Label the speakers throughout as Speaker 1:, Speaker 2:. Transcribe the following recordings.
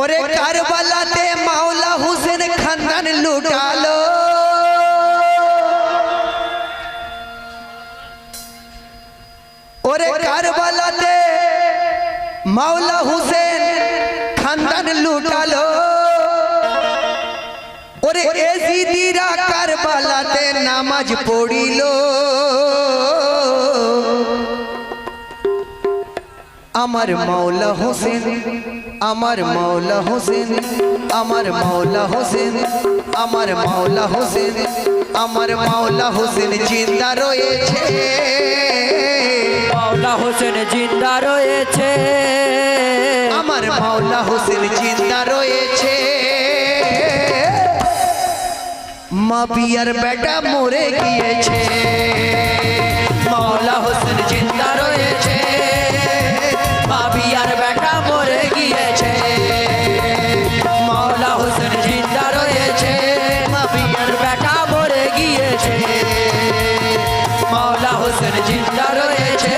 Speaker 1: ওরে কারবালাতে মাওলা হুসেন খানদান লুটালো। ওরে কারবালাতে মাওলা হুসেন খানদান লুটালো। ওরে এজিদিরা কারবালাতে নামাজ পড়িল। আমার মাওলা হোসেন, আমার মাওলা হোসেন, আমার মাওলা হোসেন, আমার মাওলা হোসেন, আমার মাওলা হোসেন জিন্দা রয়েছে।
Speaker 2: মাওলা হোসেন জিন্দা রয়েছে।
Speaker 1: আমার মাওলা হোসেন জিন্দা রয়েছে। মা পিয়ার বেটা মরে গিয়েছে।
Speaker 2: মাওলা হোসেন জিন্দা রয়েছে। মা বিয়ার বেটা মরে গিয়েছে। মাওলা হোসেন জিন্দা রয়েছে। মা বিয়ার বেটা মরে গিয়েছে। মাওলা হোসেন জিন্দা রয়েছে।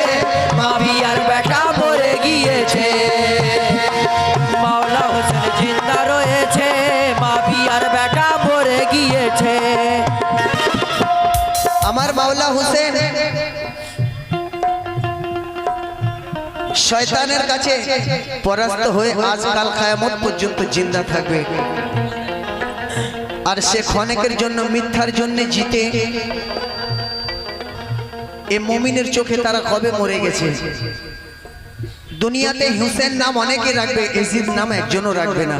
Speaker 2: মা বিয়ার বেটা মরে গিয়েছে। মাওলা হোসেন জিন্দা রয়েছে। মা বিয়ার বেটা মরে গিয়েছে।
Speaker 1: আমার মাওলা হোসেন শয়তানের কাছে পরাস্ত হয়ে আজকাল কিয়ামত পর্যন্ত জিন্দা থাকবে। আর সে ক্ষণিকের জন্য মিথ্যার জন্য জিতে এই মুমিনের চোখে তারা কবে মরে গেছে। দুনিয়াতে হুসেন নাম অনেকে রাখবে, এজিদ নাম একজনও রাখবে না।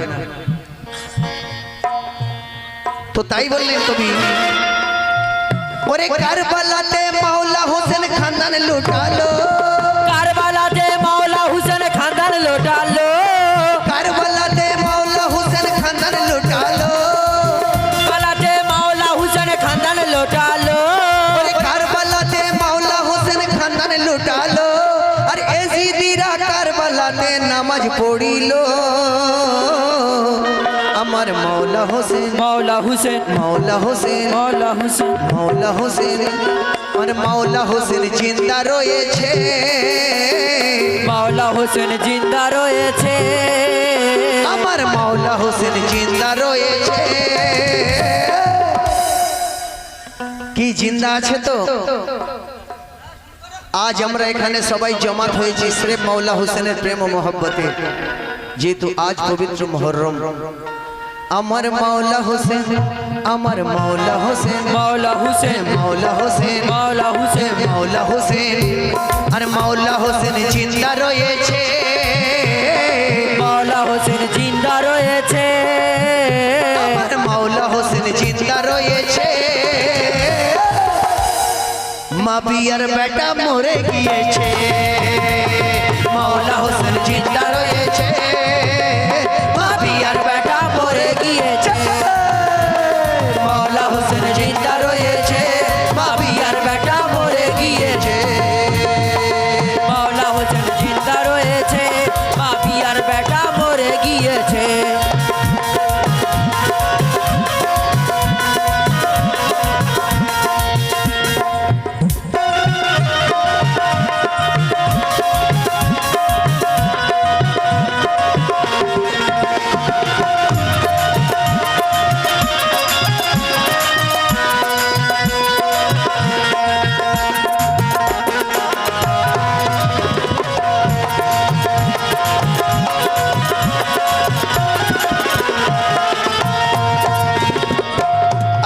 Speaker 1: তো তাই বললেন কবি, ওরে কারবালাতে মাওলা হোসেন খানদান লুটালো।
Speaker 2: কারবালাতে মাওলা হোসেন খানদান লুটালো।
Speaker 1: কারবালাতে মাওলা হোসেন খানদান লুটালো।
Speaker 2: কারবালাতে মাওলা হোসেন খানদান লুটালো।
Speaker 1: ওরে কারবালাতে মাওলা হোসেন খানদান লুটালো। আর এজিদিরা কারবালাতে নামাজ পড়িল। আমার মাওলা হোসেন,
Speaker 2: মাওলা হোসেন,
Speaker 1: মাওলা হোসেন,
Speaker 2: মাওলা হোসেন,
Speaker 1: মাওলা হোসেন, আর মাওলা হোসেন জিন্দা রয়েছে।
Speaker 2: মাওলা হোসেন জিন্দা রয়েছে।
Speaker 1: আমার মাওলা হোসেন জিন্দা রয়েছে। কি জিন্দা আছে তো? আজ আমরা এখানে সবাই জমাত হয়েছি সির্ফ মাওলা হোসেনের প্রেম ও মহব্বতে, যেহেতু আজ পবিত্র মুহররম। আমার মাওলা হোসেন, আমার মাওলা হোসেন,
Speaker 2: মাওলা হোসেন,
Speaker 1: মাওলা হোসেন,
Speaker 2: মাওলা হোসেন,
Speaker 1: মাওলা হোসেন, আর মাওলা হোসেন জিন্দা রয়েছে।
Speaker 2: মাওলা হোসেন জিন্দা রয়েছে।
Speaker 1: আমার মাওলা হোসেন জিন্দা রয়েছে। মা বিয়ার বেটা মরে গিয়েছে। মাওলা হোসেন জিন্দা রয়েছে। মা বিয়ার বেটা মরে গিয়েছে।
Speaker 2: মাওলা হোসেন জিন্দা রয়েছে। মা বিয়ার বেটা মরে গিয়েছে। মাওলা হোসেন জিন্দা রয়েছে। মা বিয়ার বেটা মরে গিয়েছে।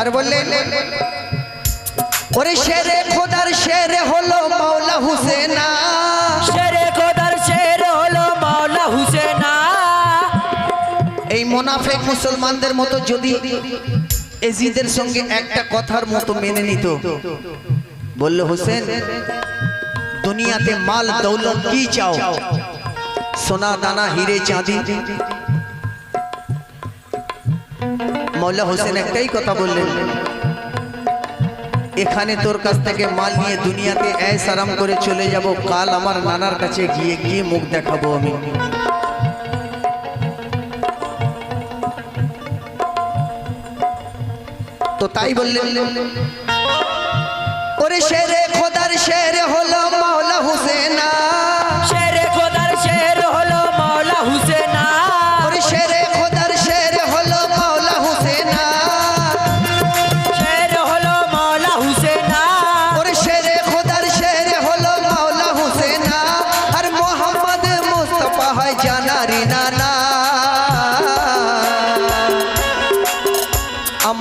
Speaker 1: আর বললেন, ওরে শেরে খোদার শেরে হলো মাওলা হুসেনা।
Speaker 2: শেরে খোদার শের হলো মাওলা হুসেনা।
Speaker 1: এই মুনাফিক মুসলমানদের মতো যদি এজিদের সঙ্গে একটা কথার মতো মেনে নিত, বলল হোসেন দুনিয়াতে মাল দৌলত কি চাও, সোনা দানা হিরে চাঁদি। মাওলা হোসেন একটাই কথা বললেন, এখানে তোর কাছ থেকে মাল নিয়ে দুনিয়াতে ऐश আরাম করে চলে যাব, কাল আমার নানার কাছে গিয়ে কি মুখ দেখাবো আমি। তো তাই বললেন, ওরে শেরে খোদার শের হলো মাওলা হুসেনা।
Speaker 2: শেরে খোদার শের হলো মাওলা হুসেনা।
Speaker 1: ওরে শেরে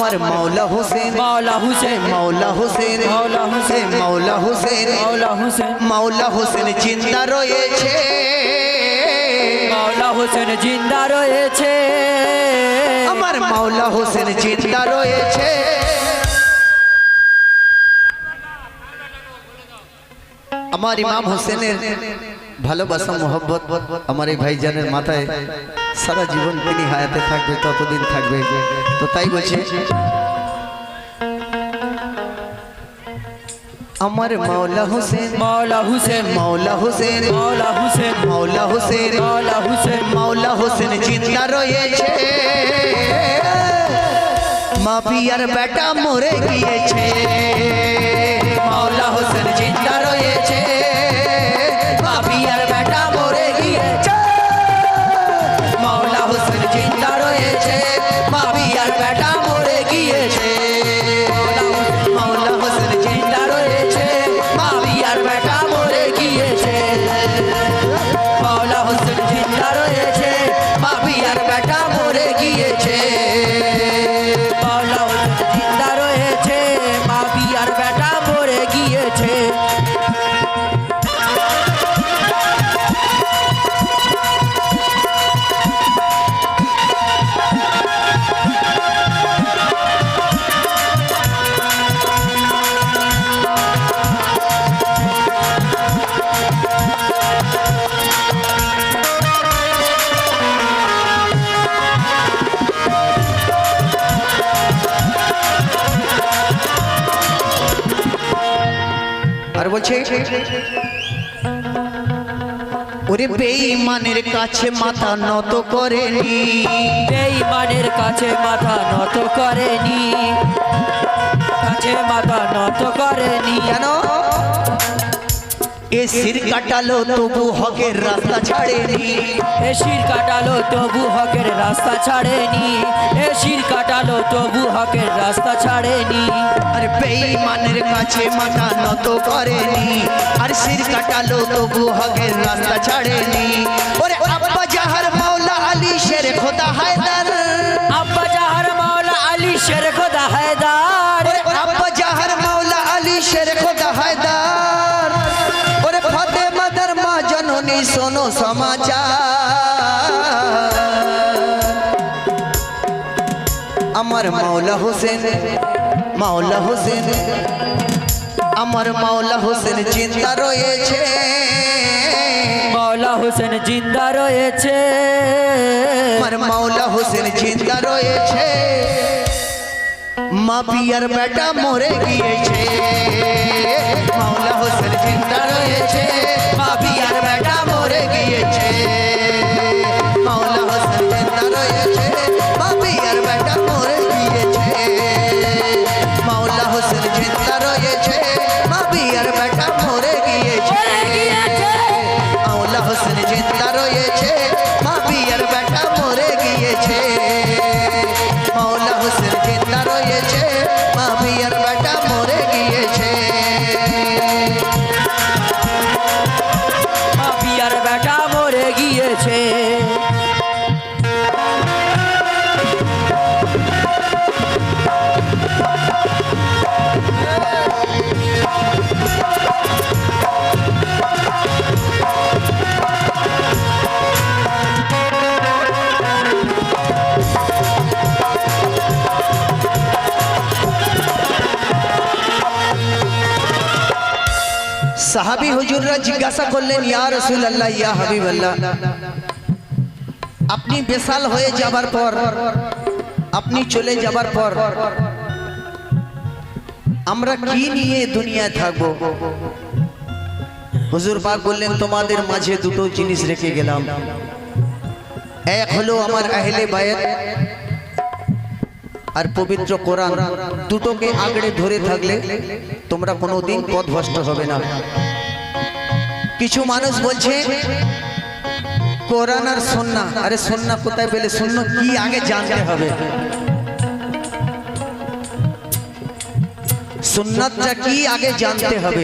Speaker 1: আমার মাওলা হোসেন
Speaker 2: মাওলা হুসেন
Speaker 1: মাওলা হোসেন
Speaker 2: মাওলা হোসেন
Speaker 1: মাওলা হোসেন
Speaker 2: মাওলা হুসেন
Speaker 1: মাওলা হোসেন জিন্দা রয়েছে
Speaker 2: মাওলা হোসেন জিন্দা রয়েছে
Speaker 1: আমার মাওলা হোসেন জিন্দা রয়েছে আমার ইমাম হোসেনের ভালোবাসা মোহব্বত আমার এই ভাইজানের মাথায় সারা জীবন তিনি হায়াতে থাকবে ততদিন থাকবে তো তাই বলছে আমার মাওলা হোসেন
Speaker 2: মাওলা হুসেন
Speaker 1: মাওলা হোসেন
Speaker 2: মাওলা হুসেন
Speaker 1: মাওলা হোসেন
Speaker 2: মাওলা হুসেন
Speaker 1: মাওলা হোসেন জিন্দা রয়েছে মা পিয়ার বেটা মরে গিয়েছে মাওলা হোসেন জিন্দা রয়েছে মা পিয়ার বেটা মরে গিয়েছে মাওলা হোসেন জিন্দা রয়েছে মা পিয়ার বেটা মরে গিয়েছে মাওলা হোসেন জিন্দা রয়েছে মা পিয়ার বেটা মরে গিয়েছে মাওলা হোসেন জিন্দা রয়েছে মা পিয়ার বেটা মরে গিয়েছে
Speaker 2: মাওলা হোসেন জিন্দা রয়েছে মা বিয়ার বেটা মরে গিয়েছে
Speaker 1: আর বলছে ওরে বেঈমানের কাছে মাথা নত করেনি
Speaker 2: বেঈমানের কাছে মাথা নত করেনি কাছে মাথা নত করেনি
Speaker 1: কেন এ শির কাটালো তবু হকের রাস্তা ছাড়েনি
Speaker 2: এ শির কাটালো তবু হকের রাস্তা ছাড়েনি এ শির কাটালো তবু হকের রাস্তা ছাড়েনি
Speaker 1: আর বেঈমানের কাছে মাথা নত করেনি আর শির কাটালো তবু হকের রাস্তা ছাড়েনি ওরে আব্বা জাহার মাওলা আলী শের খোদা হায়দার
Speaker 2: আব্বা জাহার মাওলা আলী শের খোদা হায়দার
Speaker 1: ওরে আব্বা জাহার মাওলা আলী শের খোদা হায়দার ওরে ফাতেমা দার মা জননী শোনো সমাচার আমার মাওলা হোসেন মাওলা হোসেন আমার মাওলা হোসেন জিন্দা রয়েছে
Speaker 2: মাওলা হোসেন জিন্দা রয়েছে
Speaker 1: আমার মাওলা হোসেন জিন্দা রয়েছে মা পিয়ার বেটা মরে গিয়েছে মাওলা হোসেন জিন্দা রয়েছে মা পিয়ার বেটা মরে গিয়েছে মাওলা হোসেন জিন্দা রয়েছে মা পিয়ার বেটা মরে গিয়েছে মাওলা হোসেন জিন্দা রয়েছে মা পিয়ার বেটা মরে গিয়েছে মাওলা হোসেন জিন্দা রয়েছে মা পিয়ার বেটা মরে গিয়েছে মাওলা হোসেন জিন্দা রয়েছে মা পিয়ার বেটা মরে গিয়েছে
Speaker 2: মা বিয়ার বেটা মরে গিয়েছে
Speaker 1: সাহাবী হুজুররা জিজ্ঞাসা করলেন ইয়া রাসূলুল্লাহ ইয়া হাবিবাল্লাহ আপনি বেসাল হয়ে যাবার পর আপনি চলে যাবার পর আমরা কি নিয়ে দুনিয়ায় থাকব হুজুর পাক বললেন তোমাদের মাঝে দুটো জিনিস রেখে গেলাম এক হলো আমার আহলে বায়াত আর পবিত্র কোরআন দুটোকে আগড়ে ধরে থাকলে তোমরা কোনোদিন পথভ্রষ্ট হবে না কিছু মানুষ বলছে কোরআন আর সুন্নাহ আরে সুন্নাহ কোথায় পেলে সুন্নাহ কি আগে জানতে হবে সুন্নাতটা কি আগে জানতে হবে